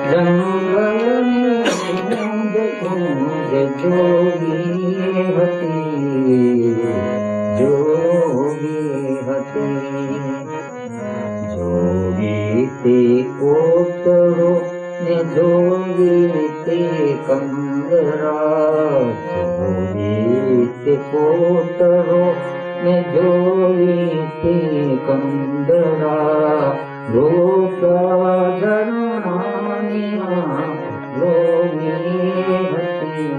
જંગલની કુંજ કુંજ જોગી હતી, જોગી હતી. જોગી તે કોતરો ને જોગી તે કંદરા, જોગી તે કોતરો ને જોગી તે કંદરા. રોકા ઝરણાની જોગી હતી,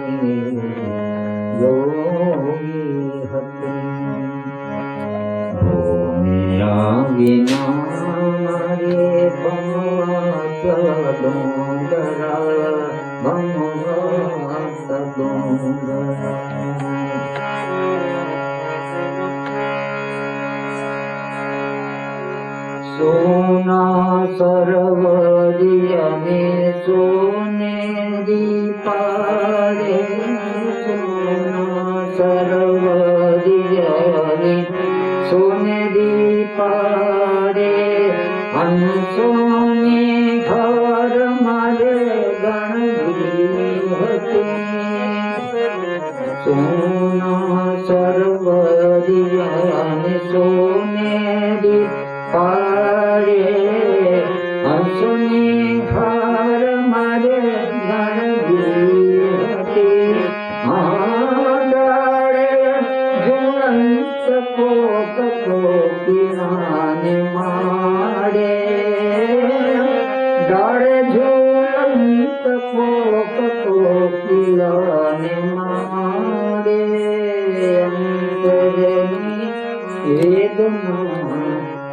જોગી હતી. ભૂમિયા વિના મારે ભમવાત ડુંગરા, ભમવાત ડુંગરા. સોના સરવરિયાને સોનેરી પાડે, સોના સરવરિયાને સોનેરી પાડે. હંસોને ઘર મારે ગણવી હતી, સોના સરવરિયાને સોનેરી પાડે. હંસોની ઘર મારે ગણવી હતી. ડાળે ઝુલંત કોક કોકિલાને માડે, ડાળે ઝુલંત કોક કોકિલાને માડે. અંતરની વેદના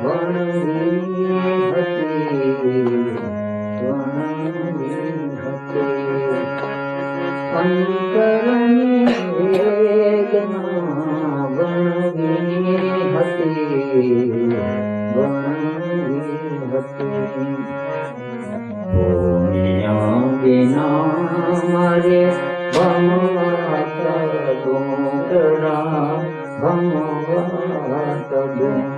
વણવી હતી, વણવી હતી. અંતરની વેદના વણવી હતી, વણવી હતી. ભૂમિયા વિના મારે ભમવાત ડુંગરા, ભમવાત ડુંગરા.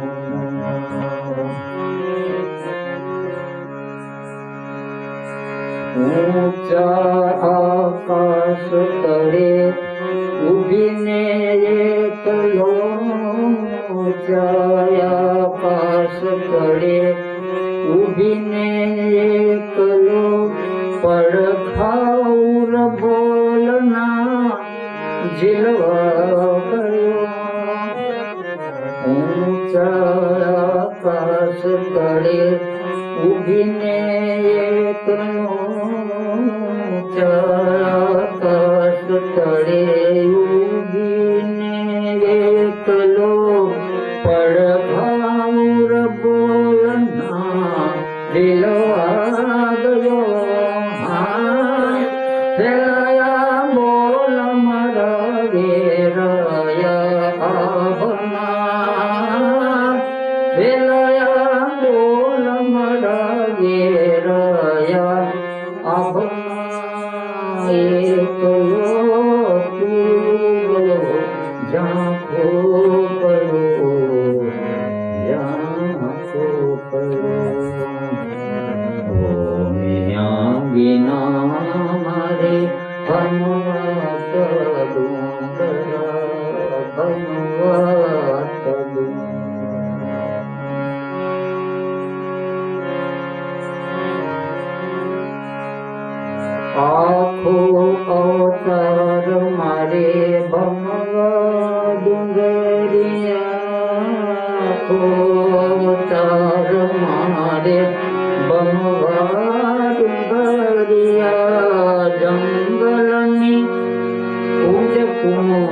ઊંચા આકાશ તળે ઉભીને એકલો, ઊંચા આકાશ તળે ઉભીને એકલો, પડખાઉર બોલના ઝીલવા ગયો. ઊંચા આકાશ તળે ઉભીને એકલો, આકાશ તળે ઉભીને એકલો, પડખાઉર બોલના ઝીલવા ગયો. ફેલાયા બોલ મારા વેરાયા આભના, ફેલાયા બોલ મારા વેરાયા આભના. એકલો તું ઝાંખો પડો, ઝાંખો પડો. ભૂમિયા વિના મારે ભમવાત ડુંગરા, ભમવાત ડુંગરા. આખો અવતાર મારે ભમવા ડુંગરિયા, આખો અવતાર મારે ભમવા ડુંગરિયા. જંગલની કુંજ કુંજ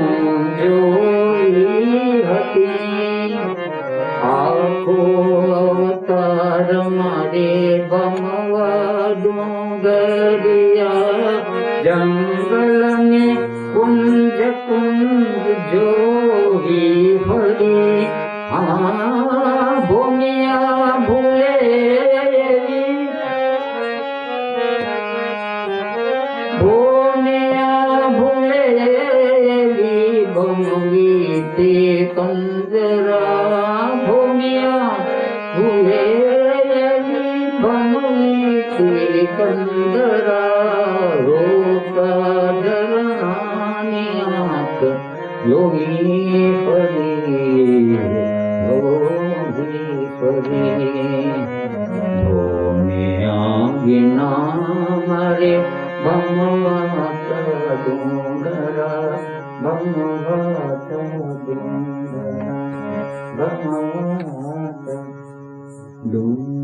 જોઈ હતી, આખો અવતાર મારે ભમવા ડુંગરિયા. જંગલની કુંજ કુંજ જોઈ ફરી, ભૂમિયા ભૂલે ભૂમિયા ભૂલે ભમવી તે કંદરા. ભૂમિયા ભૂલે ભમવી તે કંદરા રોતા ઝરણાની આંખ લોહી ફરી લોહી ફરી વિના મારે ભમવાત ડુંગરા ભમવાત ડુંગરા ભમવાત ડુંગરા.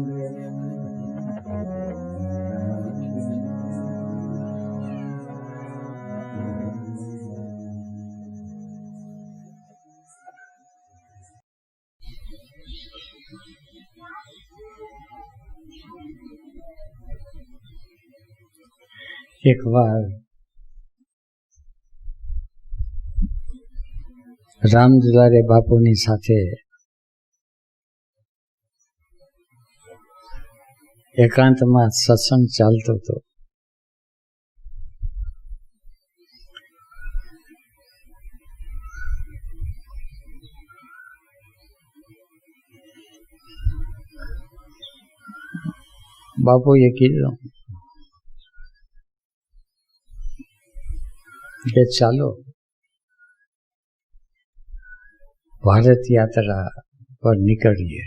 એક વાર રામદુલારે બાપુની સાથે એકાંતમાં સત્સંગ ચાલતો હતો. બાપુએ કીધું કે ચાલો ભારત યાત્રા પર નીકળીએ.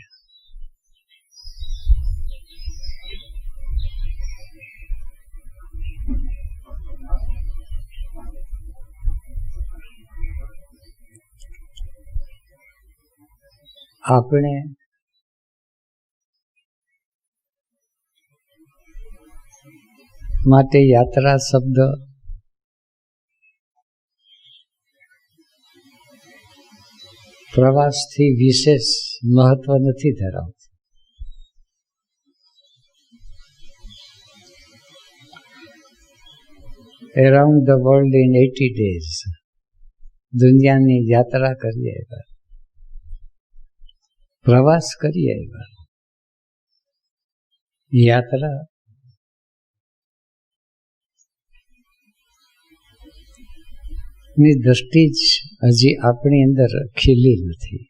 આપણે માટે યાત્રા શબ્દ પ્રવાસથી વિશેષ મહત્વ નથી ધરાવતું. Around the world in 80 days દુનિયાની યાત્રા કરીએ આવ્યા, પ્રવાસ કરીએ આવ્યા. યાત્રા ની દ્રષ્ટિ જ હજી આપણી અંદર ખીલી નથી.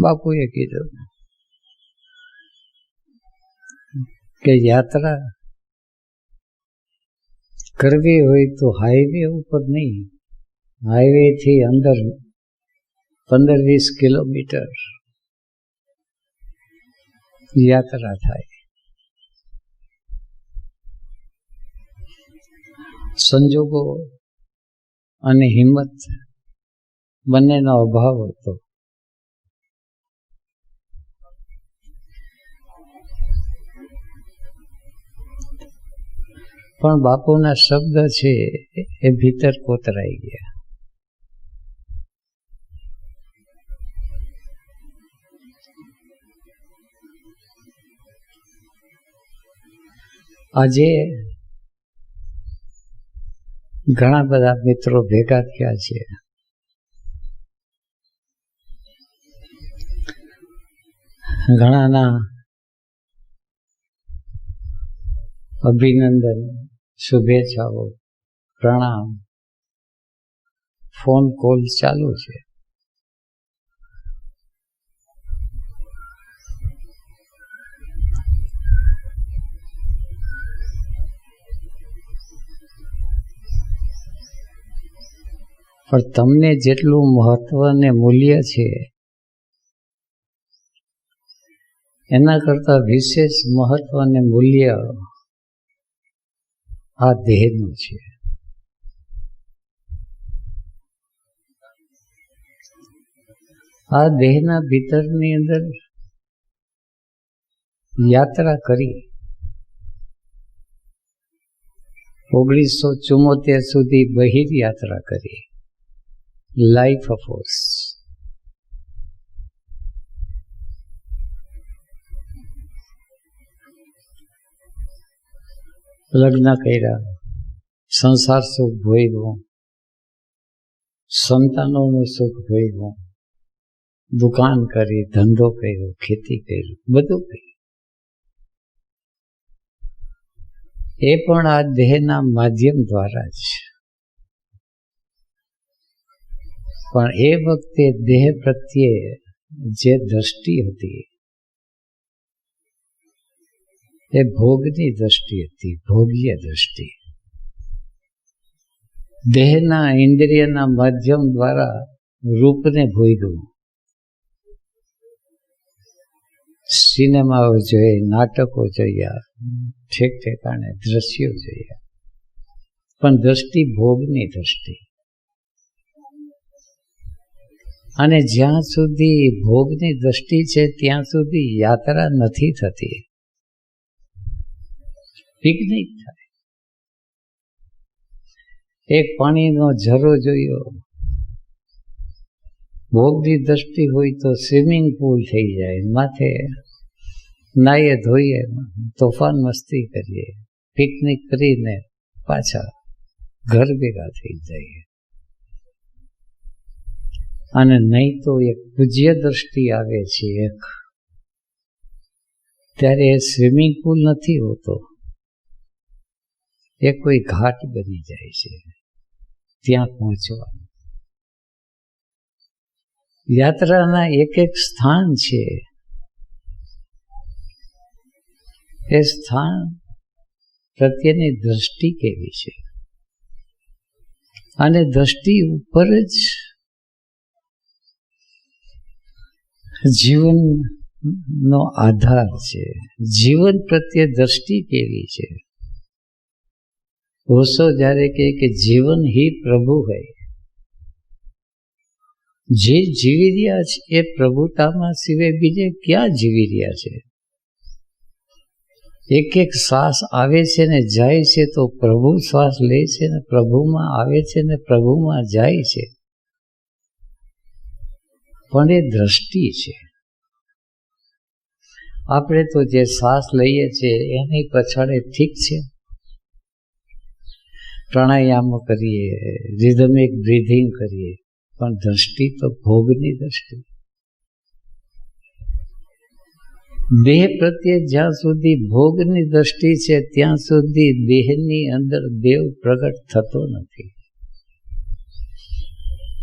બાપુએ કીધું કે યાત્રા કરવી હોય તો હાઈવે ઉપર નહીં, હાઈવે થી અંદર 15-20 કિલોમીટર યાત્રા થાય. સંજોગો અને હિંમત બંનેનો અભાવ હતો. પણ બાપુના શબ્દ છે એ ભીતર કોતરાઈ ગયા. આજે ઘણા બધા મિત્રો ભેગા થયા છે. ઘણાના અભિનંદન, શુભેચ્છાઓ, પ્રણામ, ફોન કોલ ચાલુ છે. પણ તમને જેટલું મહત્વ અને મૂલ્ય છે એના કરતા વિશેષ મહત્વ અને મૂલ્ય આ દેહનું છે. આ દેહના ભીતરની અંદર યાત્રા કરી 1974 સુધી બહિર યાત્રા કરી. લાઈફ અફોર્સ લગ્ન કર્યા, સંસાર સુખ ભોગવ્યું, સંતાનોનું સુખ ભોગવ્યું, દુકાન કરી, ધંધો કર્યો, ખેતી કર્યું, બધું કર્યું. એ પણ આ દેહના માધ્યમ દ્વારા જ. પણ એ વખતે દેહ પ્રત્યે જે દ્રષ્ટિ હતી એ ભોગની દ્રષ્ટિ હતી, ભોગ્ય દ્રષ્ટિ. દેહના ઇન્દ્રિયના માધ્યમ દ્વારા રૂપને ભોગવું. સિનેમાઓ જોઈએ, નાટકો જોયા, ઠેક ઠેકાણે દ્રશ્યો જોયા, પણ દ્રષ્ટિ ભોગની દ્રષ્ટિ. અને જ્યાં સુધી ભોગની દ્રષ્ટિ છે ત્યાં સુધી યાત્રા નથી થતી, પિકનિક થાય. એક પાણીનો ઝરો જોયો, ભોગની દ્રષ્ટિ હોય તો સ્વિમિંગ પુલ થઈ જાય, માથે નાહીએ ધોઈએ, તોફાન મસ્તી કરીએ, પિકનિક કરીને પાછા ઘર ભેગા થઈ જઈએ. અને નહીં તો એક પૂજ્ય દ્રષ્ટિ આવે છે એક, ત્યારે એ સ્વિમિંગ પુલ નથી હોતો, એ કોઈ ઘાટ બની જાય છે ત્યાં પહોંચવાનું. યાત્રાના એક એક સ્થાન છે, એ સ્થાન પ્રત્યેની દ્રષ્ટિ કેવી છે, અને દ્રષ્ટિ ઉપર જ જીવનનો આધાર છે. જીવન પ્રત્યે દ્રષ્ટિ કેવી છે? ઓશો જ્યારે કહે કે જીવન હી પ્રભુ હોય, જે જીવી રહ્યા છે એ પ્રભુતામાં સિવાય બીજે ક્યાં જીવી રહ્યા છે? એક એક શ્વાસ આવે છે ને જાય છે તો પ્રભુ શ્વાસ લે છે ને પ્રભુમાં આવે છે ને પ્રભુમાં જાય છે. પણ એ દ્રષ્ટિ છે. આપણે તો જે શ્વાસ લઈએ છીએ એની પછાડે ઠીક છે, પ્રાણાયામ કરીએ, રિધમિક બ્રીધિંગ કરીએ, પણ દ્રષ્ટિ તો ભોગની દ્રષ્ટિ. દેહ પ્રત્યે જ્યાં સુધી ભોગની દ્રષ્ટિ છે ત્યાં સુધી દેહની અંદર દેવ પ્રગટ થતો નથી.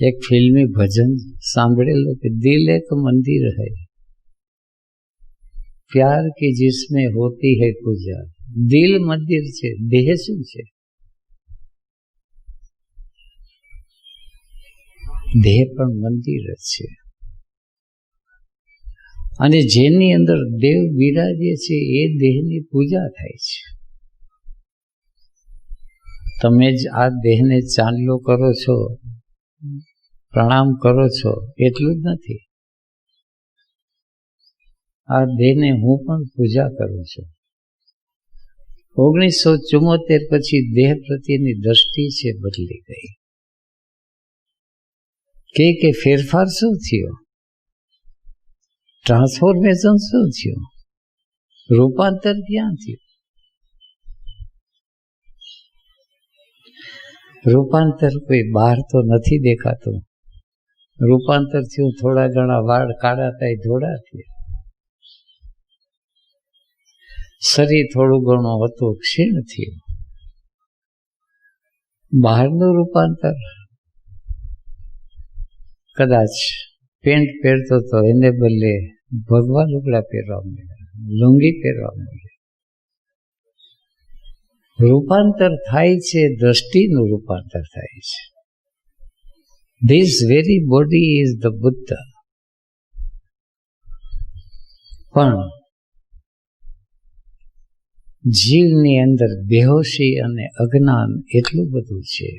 એક ફિલ્મી ભજન સાંભળેલું કે દિલ એક મંદિર હૈ, પ્યાર કી જિસમે હોતી હૈ પૂજા. દિલ મંદિર છે, દેહ શું છે? દેહ પણ મંદિર જ છે. અને જેની અંદર દેવ બિરાજે છે એ દેહની પૂજા થાય છે. તમે જ આ દેહને ચાંદલો કરો છો, પ્રણામ કરો છો એટલું જ નથી, આ દેહને હું પણ પૂજા કરું છું. 1974 પછી દેહ પ્રત્યેની દ્રષ્ટિ છે બદલી ગઈ. કે ફેરફાર શું થયો? ટ્રાન્સફોર્મેશન શું થયું? રૂપાંતર ક્યાં થયું? રૂપાંતર કોઈ બહાર તો નથી દેખાતું. રૂપાંતર થયું થોડા ઘણા વાળ કાળા થાય, ધોળા થયા. શરીર થોડું ઘણું હતું, ક્ષીણ થયું. બહારનું રૂપાંતર કદાચ પેન્ટ પહેરતો તો એને બદલે ભગવા લુગડા પહેરવા મળ્યા, લુંગી પહેરવા મળ્યા. રૂપાંતર થાય છે, દ્રષ્ટિનું રૂપાંતર થાય છે. This very body is the Buddha. પણ જીવની અંદર બેહોશી અને અજ્ઞાન એટલું બધું છે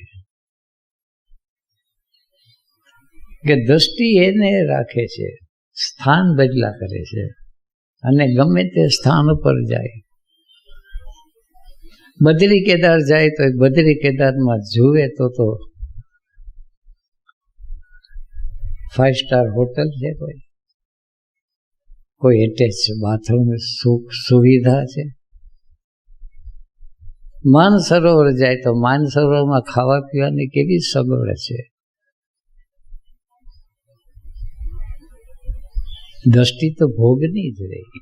કે દ્રષ્ટિ એને રાખે છે, સ્થાન બદલા કરે છે, અને ગમે તે સ્થાન ઉપર જાય. બદ્રી કેદાર જાય તો બદ્રી કેદારમાં જુએ તો 5 સ્ટાર હોટલ છે, કોઈ એટેચ બાથરૂમ સુવિધા છે. માનસરોવર જાય તો માનસરોવરમાં ખાવા પીવાની કેવી સગવડ છે. દ્રષ્ટિ તો ભોગની જ રહી.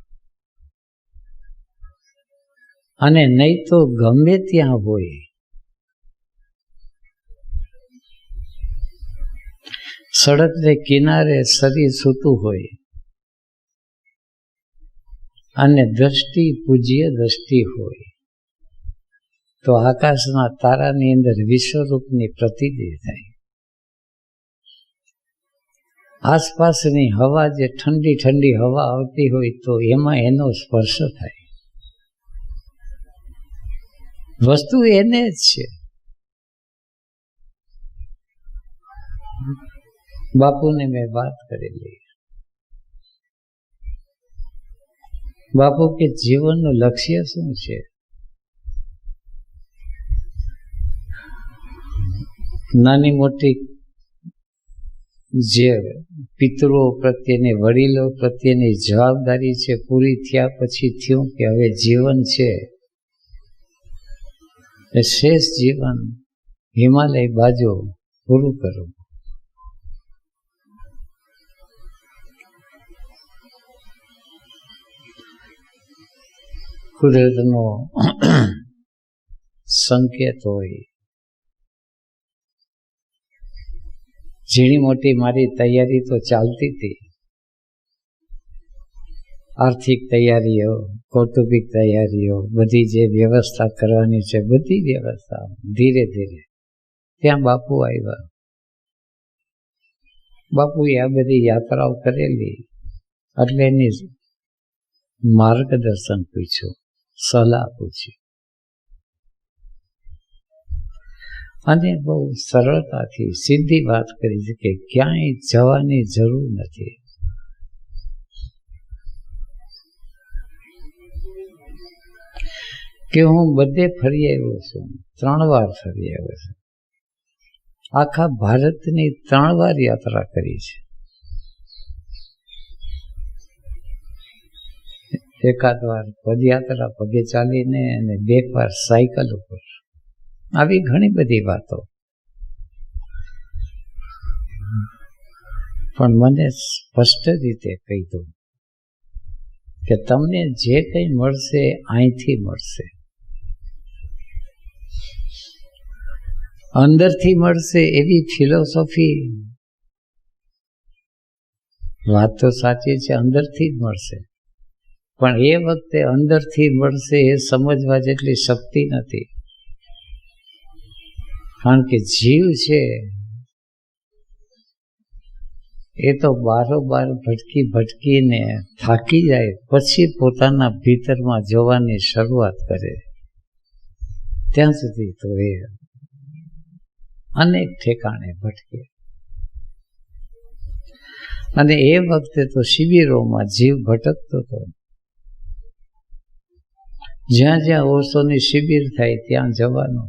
અને નહીં તો ગમે ત્યાં હોય, સડકને કિનારે શરીર સૂતું હોય અને દ્રષ્ટિ પૂજ્ય દ્રષ્ટિ હોય તો આકાશના તારાની અંદર વિશ્વરૂપની પ્રતિતિ થાય. આસપાસની હવા જે ઠંડી ઠંડી હવા આવતી હોય તો એમાં એનો સ્પર્શ થાય. વસ્તુ એને જ છે. બાપુને મેં વાત કરેલી. બાપુ કે જીવનનું લક્ષ્ય શું છે? નાની મોટી જે પિતૃઓ પ્રત્યેની વડીલો પ્રત્યેની જવાબદારી છે પૂરી થયા પછી થયું કે હવે જીવન છે એ શેષ જીવન હિમાલય બાજુ પૂરું કરો. કુદરતનો સંકેત હોય. ઝીણી મોટી મારી તૈયારી તો ચાલતી હતી. આર્થિક તૈયારીઓ, કૌટુંબિક તૈયારીઓ, બધી જે વ્યવસ્થા કરવાની છે બધી વ્યવસ્થા ધીરે ધીરે. ત્યાં બાપુ આવ્યા. બાપુએ આ બધી યાત્રાઓ કરેલી એટલે એની માર્ગદર્શન પૂછ્યું, સલાહ પૂછી અને બહુ સરળતાથી સીધી વાત કરી છે કે ક્યાંય જવાની જરૂર નથી. કે હું બધે ફરી આવ્યો છું, 3 વાર ફરી આવ્યો છું. આખા ભારતની 3 વાર યાત્રા કરી છે. એકાદ વાર પદયાત્રા પગે ચાલીને અને 2 વાર સાયકલ ઉપર. આવી ઘણી બધી વાતો. પણ મને સ્પષ્ટ રીતે કહી દો કે તમને જે કંઈ મળશે અહીંથી મળશે, અંદરથી મળશે એવી ફિલોસોફી. વાત તો સાચી છે, અંદરથી જ મળશે, પણ એ વખતે અંદરથી મળશે એ સમજવા જેટલી શક્તિ નથી. કારણ કે જીવ છે એ તો બારોબાર ભટકી ભટકીને થાકી જાય પછી પોતાના ભીતરમાં જોવાની શરૂઆત કરે. ત્યાં સુધી તો એ અનેક ઠેકાણે ભટકે. અને એ વખતે તો શિબિરોમાં જીવ ભટકતો હતો. જ્યાં જ્યાં ઓશોની શિબિર થાય ત્યાં જવાનું.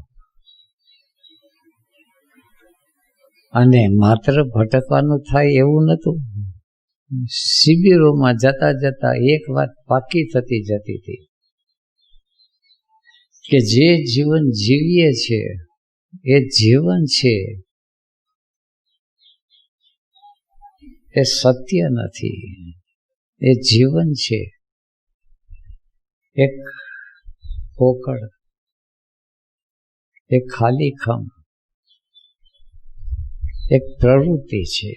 અને માત્ર ભટકવાનું થાય એવું નહોતું. શિબિરોમાં જતા જતા એક વાત પાકી થતી જતી હતી કે જે જીવન જીવીએ છે એ જીવન છે એ સત્ય નથી. એ જીવન છે એક પોકળ, એક ખાલીખમ, એક પ્રવૃત્તિ છે.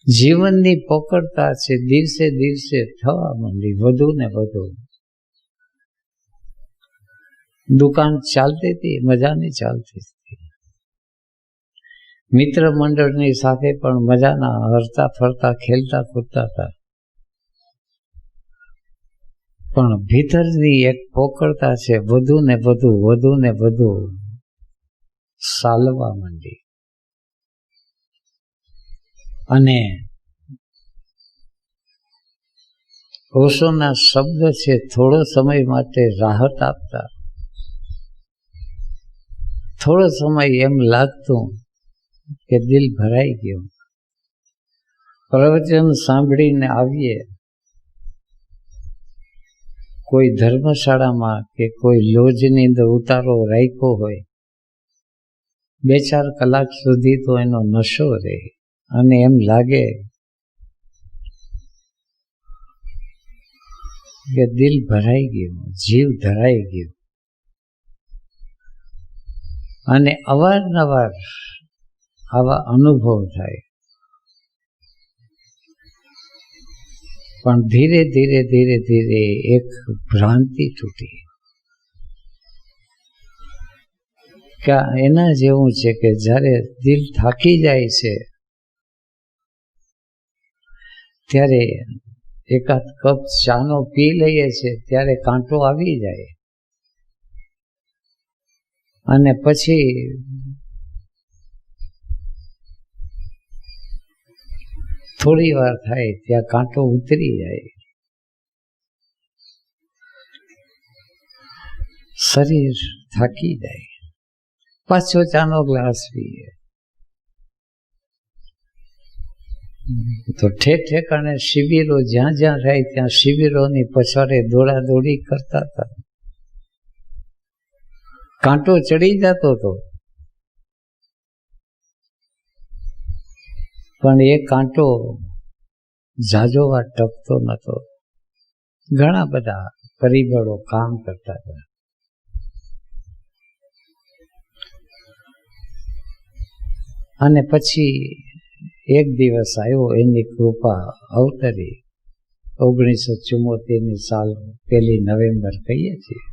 જીવનની પોકળતા છે દિવસે દિવસે થવા માંડી, વધુ ને વધુ. દુકાન ચાલતી હતી, મજાની ચાલતી હતી. મિત્ર મંડળની સાથે પણ મજાના હરતા ફરતા ખેલતા કૂદતા હતા. પણ ભીતરની એક પોકળતા છે વધુ ને વધુ, વધુ ને વધુ સાલવા માંડી. અને ઓશોના શબ્દ છે થોડો સમય માટે રાહત આપતા. થોડો સમય એમ લાગતું કે દિલ ભરાઈ ગયું. પ્રવચન સાંભળીને આવીએ કોઈ ધર્મશાળામાં કે કોઈ લોજની અંદર ઉતારો રાખ્યો હોય, 2-4 કલાક સુધી તો એનો નશો રહે અને એમ લાગે કે દિલ ભરાઈ ગયું, જીવ ધરાઈ ગયો. અને અવારનવાર આવા અનુભવ થાય. પણ ધીરે ધીરે ધીરે ધીરે એક ભ્રાંતિ તૂટી કે એના જેવું છે કે જ્યારે દિલ થાકી જાય છે ત્યારે એકાદ કપ ચાનો પી લઈએ છીએ ત્યારે કાંટો આવી જાય અને પછી થોડી વાર થાય ત્યાં કાંટો ઉતરી જાય. શરીર થાકી જાય, પાછો ચાનો ગ્લાસ પીએ તો ઠેકાણે શિબિરો જ્યાં જ્યાં થાય ત્યાં શિબિરોની પછાડે દોડાદોડી કરતા હતા. કાંટો ચડી જતો હતો પણ એ કાંટો ઝાઝો વાર ટકતો નહોતો. ઘણા બધા પરિબળો કામ કરતા હતા. અને પછી એક દિવસ આવ્યો, એની કૃપા અવતરી. 1974 સાલ 1 નવેમ્બર કહીએ છીએ.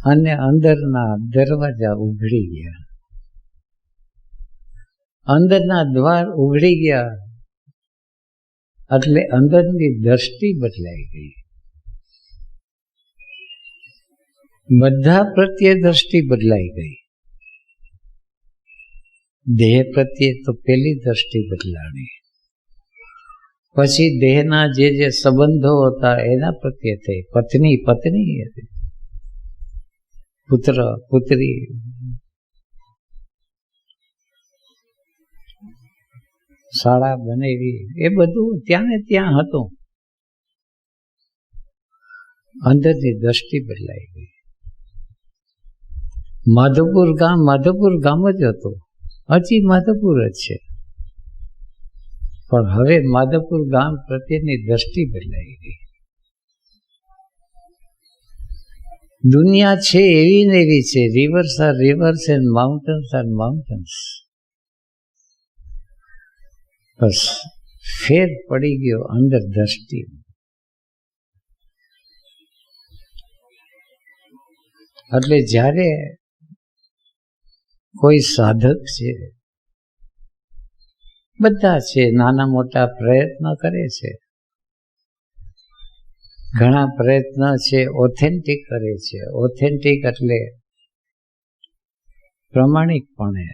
અને અંદરના દરવાજા ઉઘડી ગયા, અંદરના દ્વાર ઉઘડી ગયા એટલે અંદરની દ્રષ્ટિ બદલાઈ ગઈ. બધા પ્રત્યે દ્રષ્ટિ બદલાઈ ગઈ. દેહ પ્રત્યે તો પેલી દ્રષ્ટિ બદલાણી, પછી દેહના જે સંબંધો હતા એના પ્રત્યે થઈ. પત્ની પત્ની હતી, પુત્ર પુત્રી, શાળા બનેવી, એ બધું ત્યાં ને ત્યાં હતું. અંદરની દ્રષ્ટિ બદલાઈ ગઈ. માધવપુર ગામ જ હતું, હજી માધવપુર જ છે, પણ હવે માધવપુર ગામ પ્રત્યેની દ્રષ્ટિ બદલાઈ ગઈ. દુનિયા છે એવી ને એવી છે. Rivers are rivers and mountains are mountains. બસ ફેર પડી ગયો અંદર દ્રષ્ટિ. એટલે જ્યારે કોઈ સાધક છે, બધા છે, નાના મોટા પ્રયત્ન કરે છે, ઘણા પ્રયત્ન છે ઓથેન્ટિક કરે છે. ઓથેન્ટિક એટલે પ્રમાણિકપણે.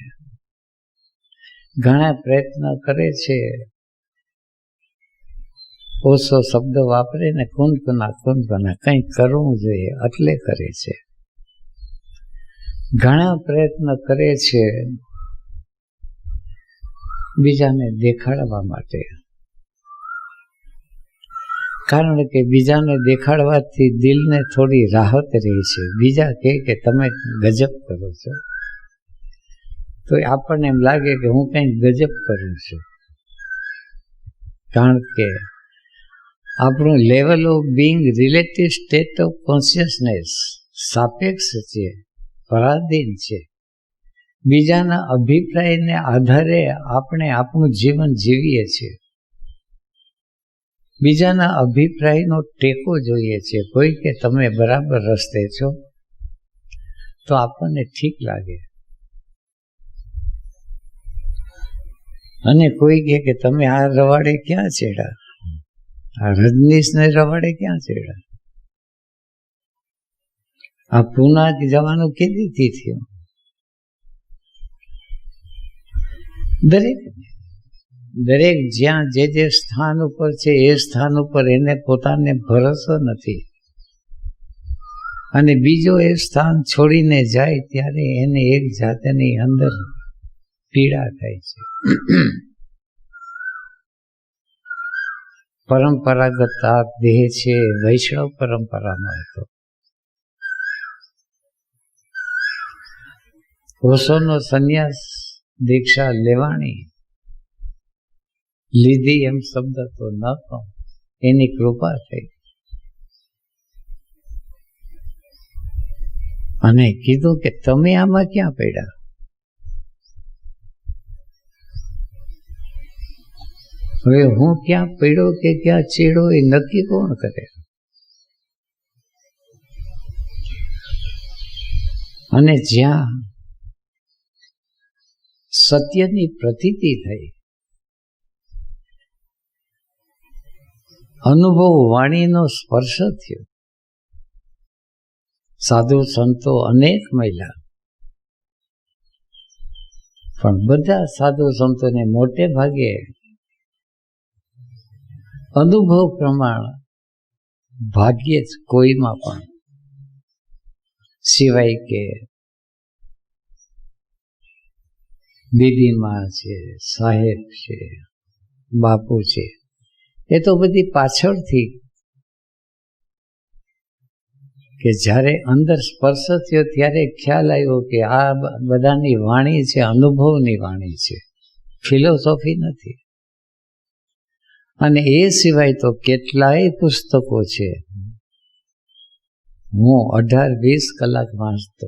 ઘણા પ્રયત્ન કરે છે, ઓછો શબ્દ વાપરે ને કુનકુના કંઈક કરવું જોઈએ એટલે કરે છે. ઘણા પ્રયત્ન કરે છે બીજાને દેખાડવા માટે, કારણ કે બીજાને દેખાડવાથી દિલને થોડી રાહત રહે છે. બીજા કહે કે તમે ગજબ કરો છો તો આપણને એમ લાગે કે હું કંઈક ગજબ કરું છું, કારણ કે આપણું level of being, relative state of consciousness સાપેક્ષ છે, પરાધીન છે. બીજાના અભિપ્રાયને આધારે આપણે આપણું જીવન જીવીએ છીએ. બીજાના અભિપ્રાયનો ટેકો જોઈએ છે. કોઈ કે તમે બરાબર રસ્તે છો તો આપણને ઠીક લાગે, અને કોઈ કે તમે આ રવાડે ક્યાં ચડ્યા, આ રજનીશને રવાડે ક્યાં ચડ્યા, આ પૂના જવાનું કેદીથી થયું. દરેક જ્યાં જે સ્થાન ઉપર છે એ સ્થાન ઉપર એને પોતાને ભરોસો નથી, અને બીજો એ સ્થાન છોડીને જાય ત્યારે એને એક જાતની અંદર પીડા થાય છે. પરંપરાગત આ દેહ છે વૈષ્ણવ પરંપરામાં હતો. ઓશોનો સંન્યાસ દીક્ષા લેવાણી, લીધી એમ શબ્દ તો ન કહું, એની કૃપા થઈ. અને કીધું કે તમે આમાં ક્યાં પડ્યા? હવે હું ક્યાં પડ્યો કે ક્યાં ચેડો એ નક્કી કોણ કરે? અને જ્યાં સત્યની પ્રતીતિ થઈ, અનુભવ વાણીનો સ્પર્શ થયો, સાધુ સંતો અનેક મળ્યા, પણ બધા સાધુ સંતોને મોટે ભાગે અનુભવ પ્રમાણ ભાગ્યે જ કોઈમાં પણ, સિવાય કે દીદીમાં છે, સાહેબ છે, બાપુ છે, એ તો બધી પાછળથી, કે જ્યારે અંદર સ્પર્શ થયો ત્યારે ખ્યાલ આવ્યો કે આ બધાની વાણી છે, અનુભવની વાણી છે, ફિલોસોફી નથી. અને એ સિવાય તો કેટલાય પુસ્તકો છે. હું 18-20 કલાક વાંચતો,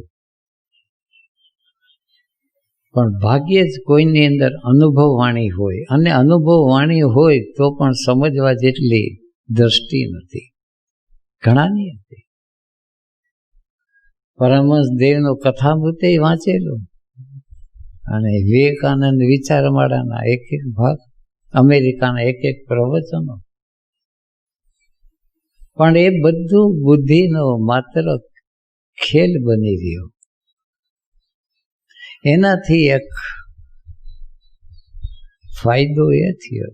પણ ભાગ્યે જ કોઈની અંદર અનુભવ વાણી હોય, અને અનુભવ વાણી હોય તો પણ સમજવા જેટલી દ્રષ્ટિ નથી, ઘણાની હતી. પરમહંસ દેવનો કથામૃતે વાંચેલું, અને વિવેકાનંદ વિચારમાળાના એક ભાગ, અમેરિકાના એક પ્રવચનો, પણ એ બધું બુદ્ધિનો માત્ર ખેલ બની રહ્યો. એનાથી એક ફાયદો એ થયો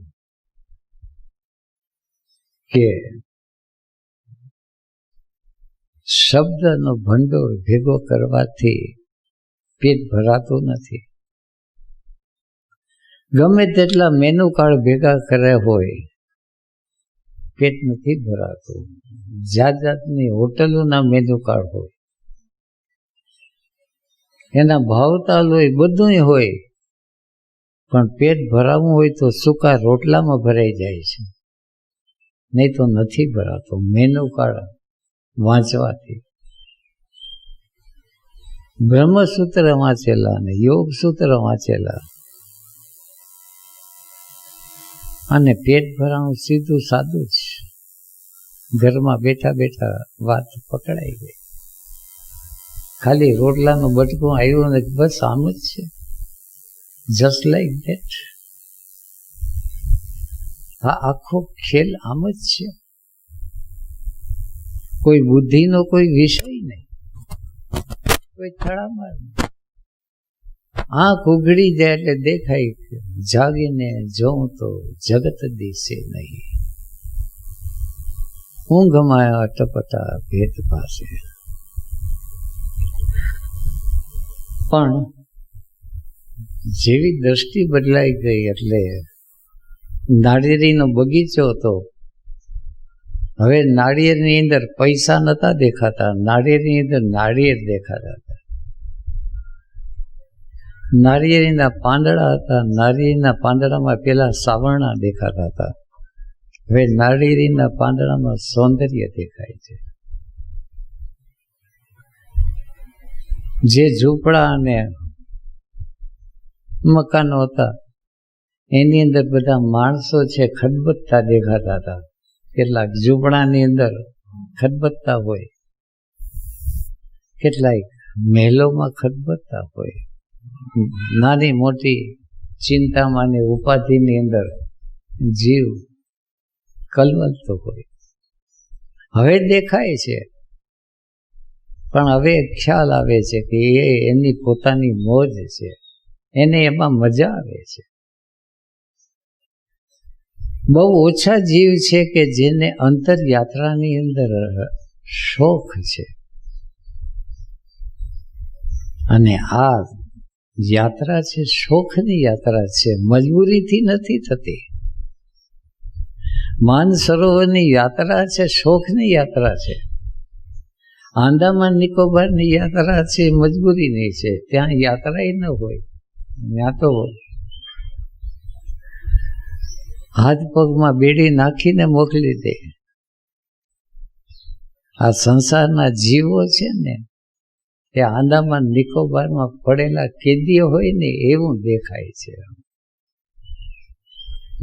કે શબ્દનો ભંડોળ ભેગો કરવાથી પેટ ભરાતું નથી. ગમે તેટલા મેનુ કાર્ડ ભેગા કર્યા હોય, પેટ નથી ભરાતું. જાત જાતની હોટલોના મેનુ કાર્ડ હોય, એના ભાવતાલ હોય, બધું હોય, પણ પેટ ભરાવું હોય તો સૂકા રોટલામાં ભરાઈ જાય છે, નહીં તો નથી ભરાતો મેનુ કાર્ડ વાંચવાથી. બ્રહ્મસૂત્ર વાંચેલા અને યોગ સૂત્ર વાંચેલા, અને પેટ ભરાવું સીધું સાદું જ, ઘરમાં બેઠા બેઠા વાત પકડાઈ ગઈ. ખાલી રોટલાનું બટકું આવ્યું ને બસ આમ જ છે, જસ્ટ લાઈક ધેટ. આ આખો ખેલ આમ જ છે. કોઈ બુદ્ધિનો કોઈ વિષય નહીં, કોઈ તડામાર નહીં. આંખ ઉઘડી જાય એટલે દેખાય, જાગીને જોઉં તો જગત દિશે નહીં, ઊંઘમાં અટપટા ભેદ પાસે. પણ જેવી દ્રષ્ટિ બદલાઈ ગઈ એટલે નાળિયેરીનો બગીચો હતો, હવે નાળિયેરની અંદર પૈસા નતા દેખાતા, નાળિયેરની અંદર નાળિયેર દેખાતા હતા. નાળિયેરીના પાંદડા હતા, નાળિયેરના પાંદડામાં પેલા સાવરણા દેખાતા હતા, હવે નાળિયેરીના પાંદડામાં સૌંદર્ય દેખાય છે. જે ઝૂંપડા અને મકાનો હતા એની અંદર બધા માણસો છે ખદબદતા દેખાતા હતા. કેટલાક ઝૂંપડાની અંદર ખદબદતા હોય, કેટલાક મહેલોમાં ખદબદતા હોય, નાની મોટી ચિંતામાં ને ઉપાધિની અંદર જીવ કલવલતો હોય. હવે દેખાય છે, પણ હવે ખ્યાલ આવે છે કે એની પોતાની મોજ છે, એને એમાં મજા આવે છે. બહુ ઓછા જીવ છે કે જેને અંતરયાત્રાની અંદર શોખ છે, અને આ યાત્રા છે શોખની યાત્રા છે, મજબૂરીથી નથી થતી. માનસરોવરની યાત્રા છે શોખની યાત્રા છે. આંદામાન નિકોબારની યાત્રા છે મજબૂરીની છે, ત્યાં યાત્રા ન હોય, ત્યાં તો હાથ પગમાં બેડી નાખીને મોકલી દે. આ સંસારના જીવો છે ને એ આંદામાન નિકોબારમાં પડેલા કેદીઓ હોય ને એવું દેખાય છે.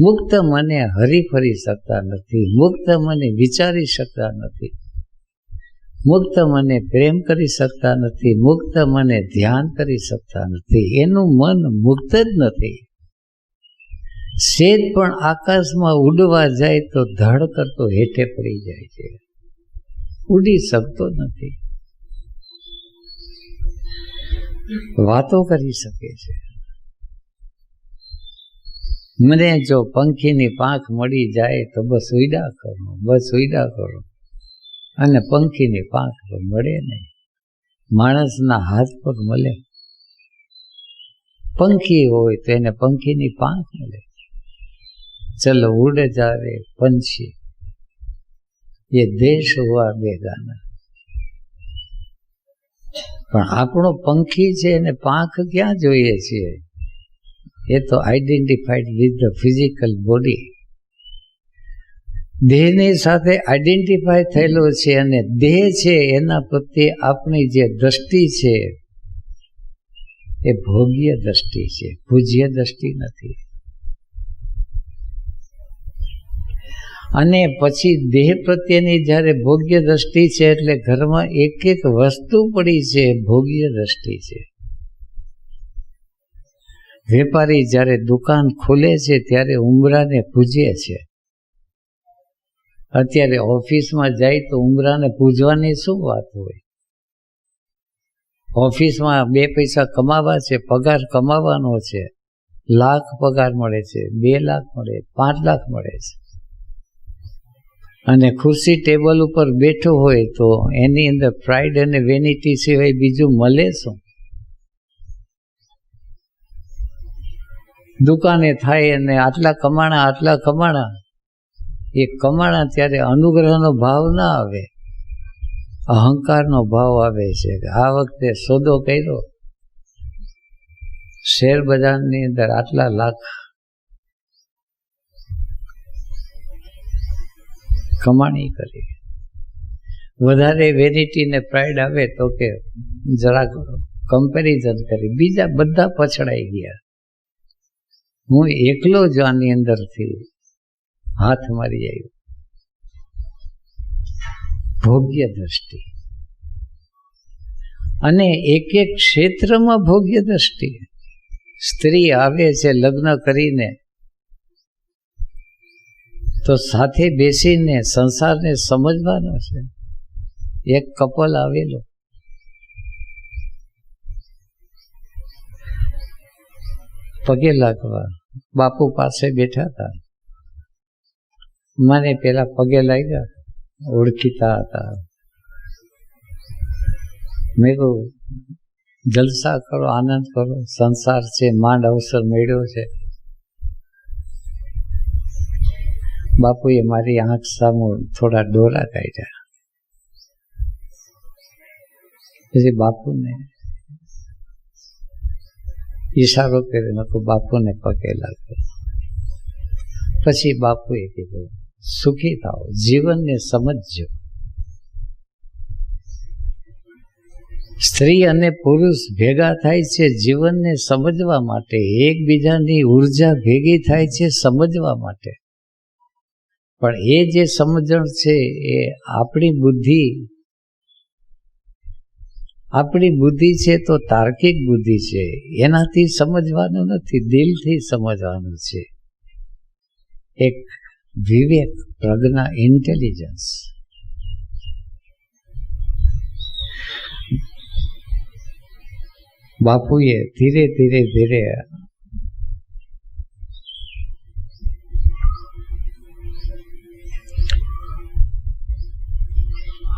મુક્ત મને હરીફરી શકતા નથી, મુક્ત મને વિચારી શકતા નથી, મુક્ત મને પ્રેમ કરી શકતા નથી, મુક્ત મને ધ્યાન કરી શકતા નથી. એનું મન મુક્ત જ નથી. સેજ પણ આકાશમાં ઉડવા જાય તો ધડ કરતો હેઠે પડી જાય છે, ઉડી શકતો નથી. વાતો કરી શકે છે. મને જો પંખીની પાંખ મળી જાય તો બસ ઉડા કરો, બસ ઉડા કરો. અને પંખીની પાંખ તો મળે નહીં. માણસના હાથ પગ મળે. પંખી હોય તો એને પંખીની પાંખ મળે. ચલો ઉડ જા રે પંછી, એ દેશ હુઆ બેગાના. પણ આપણો પંખી છે એને પાંખ ક્યાં જોઈએ છીએ? એ તો identified with the physical body. દેહની સાથે આઈડેન્ટિફાય થયેલો છે અને દેહ છે એના પ્રત્યે આપણી જે દ્રષ્ટિ છે એ ભોગ્ય દ્રષ્ટિ છે, પૂજ્ય દ્રષ્ટિ નથી. અને પછી દેહ પ્રત્યેની જ્યારે ભોગ્ય દ્રષ્ટિ છે એટલે ઘરમાં એક એક વસ્તુ પડી છે, ભોગ્ય દ્રષ્ટિ છે. વેપારી જ્યારે દુકાન ખોલે છે ત્યારે ઉંબરાને પૂજે છે. અત્યારે ઓફિસમાં જાય તો ઉંબરાને પૂજવાની શું વાત હોય? ઓફિસમાં 2 પૈસા કમાવા છે, પગાર કમાવાનો છે, લાખ પગાર મળે છે, 2 લાખ મળે, 5 લાખ મળે છે. અને ખુરશી ટેબલ ઉપર બેઠો હોય તો એની અંદર પ્રાઇડ અને વેનિટી સિવાય બીજું મળે શું? દુકાને થાય અને આટલા કમાણા, એ કમાણા ત્યારે અનુગ્રહનો ભાવ ના આવે, અહંકારનો ભાવ આવે છે. આ વખતે સોદો કર્યો, શેર બજારની અંદર આટલા લાખ કમાણી કરી. વધારે વેનિટી ને પ્રાઇડ આવે તો કે જરાક કમ્પેરિઝન કરી, બીજા બધા પછડાઈ ગયા. હું એકલો જ આની અંદરથી હાથ મારી આવ્યો. ભોગ્ય દ્રષ્ટિ. અને એક એક ક્ષેત્રમાં ભોગ્ય દ્રષ્ટિ. સ્ત્રી આવે છે લગ્ન કરીને તો સાથે બેસીને સંસારને સમજવાનો છે. એક કપલ આવેલો, પગે લાગવા બાપુ પાસે બેઠા હતા. મને પેલા પગે લાગ્યા, ઓળખીતા હતા. મેં કહ્યું જલસા કરો, આનંદ કરો, સંસાર છે, માંડ અવસર મળ્યો છે. બાપુએ મારી આંખ સામે થોડા ડોરા કાઢ્યા. પછી બાપુને ઈશારો કર્યો, તો બાપુને પગે લાગ્યો. પછી બાપુએ કીધું સુખી થાઓ, જીવનને સમજજો. સ્ત્રી અને પુરુષ ભેગા થાય છે જીવનને સમજવા માટે, એકબીજાની ઉર્જા ભેગી થાય છે સમજવા માટે. પણ એ જે સમજણ છે એ આપણી બુદ્ધિ છે તો તાર્કિક બુદ્ધિ છે, એનાથી સમજવાનું નથી, દિલથી સમજવાનું છે. એક વિવેક, પ્રજ્ઞા, ઇન્ટેલિજન્સ. બાપુએ ધીરે ધીરે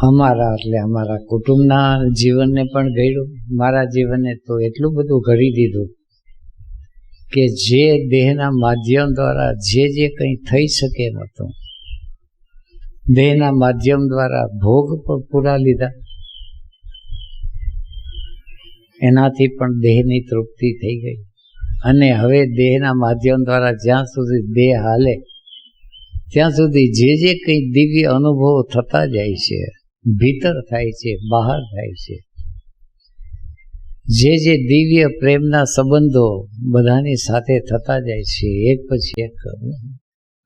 અમારા કુટુંબના જીવનને પણ ઘડ્યું. મારા જીવનને તો એટલું બધું ઘડી દીધું કે જે દેહના માધ્યમ દ્વારા જે કંઈ થઈ શકે નહોતું, દેહના માધ્યમ દ્વારા ભોગ પણ પૂરા લીધા. એનાથી પણ દેહની તૃપ્તિ થઈ ગઈ. અને હવે દેહના માધ્યમ દ્વારા જ્યાં સુધી દેહ હાલે ત્યાં સુધી જે કંઈ દિવ્ય અનુભવો થતા જાય છે, ભીતર થાય છે, બહાર થાય છે, જે દિવ્ય પ્રેમના સંબંધો બધાની સાથે થતા જાય છે, એક પછી એક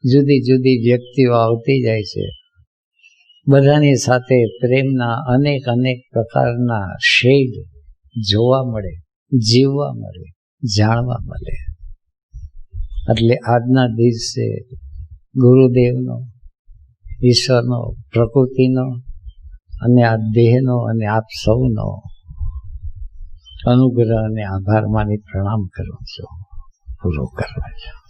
જુદી જુદી વ્યક્તિઓ આવતી જાય છે, બધાની સાથે પ્રેમના અનેક અનેક પ્રકારના શેડ જોવા મળે, જીવવા મળે, જાણવા મળે. એટલે આજના દિવસે ગુરુદેવનો, ઈશ્વરનો, પ્રકૃતિનો અને આ દેહનો અને આપ સૌનો અનુગ્રહ અને આભાર માની પ્રણામ કરું છું, પૂરો કરવા છું.